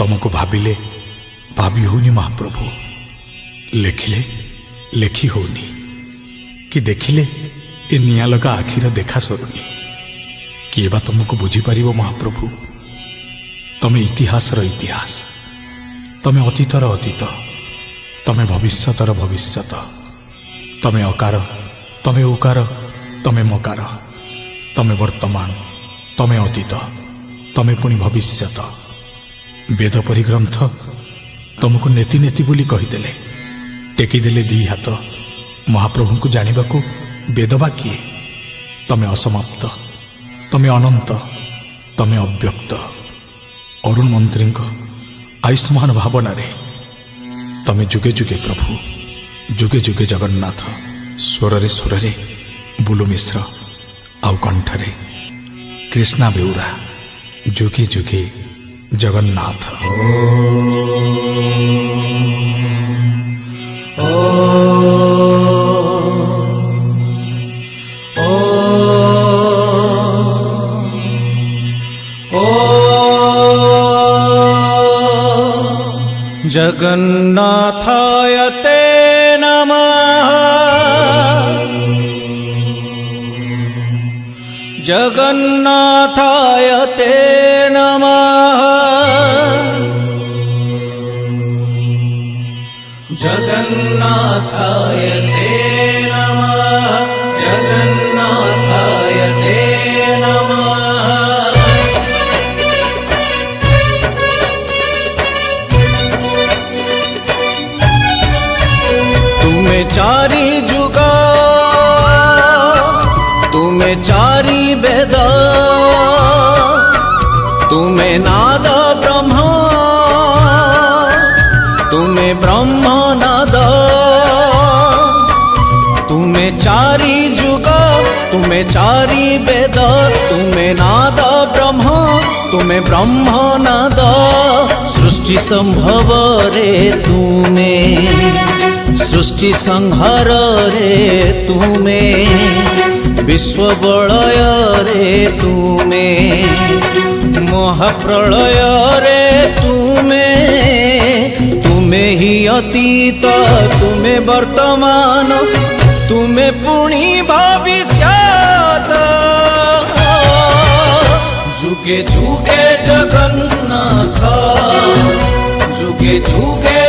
तुमको भाविले भाभी होनी महाप्रभु, लेखिले लेखि होनी कि देखिले ए निया लगा आखिर देखा सरुनी। किए बा तुमको बुझीपर महाप्रभु, तमे इतिहासर इतिहास, तमे अतीतर अतीत, तमे भविष्यतर भविष्यत, तमे अकार तमे उकार, तमे मकार, तमे वर्तमान, तमे अतीत, तमे पुणी भविष्यत। वेद परि ग्रंथ तुमको नेति नेति बोली कहीदेले, टेकीदेले दी हाथ। महाप्रभु को जानिबा को वेद बा किए? तमे असमाप्त, तमे अनंत, तमे अव्यक्त। अरुण मंत्री आयुष्मान भावना रे तमे जुगे जुगे प्रभु, जुगे जुगे जगन्नाथ। स्वरे स्वरे बुलु मिश्र आउ कंठरे कृष्णा बेउरा, जुगे जुगे जगन्नाथ। जगन्नाथाय ते नमः, जगन्नाथाय ते नमः, जगन्नाथाय ते नमः, जगन्नाथाय ते नमः। तुम्हें चारि जुग, तुम्हें चारि वेद, तुम्हें नाद ब्रह्म, तुम्हें ब्रह्म नाद। तुम्हें चारि जुग, तुम्हें चारि वेद, तुम्हें नाद ब्रह्म, तुम्हें ब्रह्म नाद। सृष्टि संभव रे तुम्हें, सृष्टि संहार रे तुम्हें, विश्व बलय रे तुम्हें, महाप्रलय रे तुम्हें। तुम्हें ही अतीत, तुम्हें वर्तमान, तुम्हें पुणी भविष्यत। जुगे जुगे जगन्नाथ, जुगे जुगे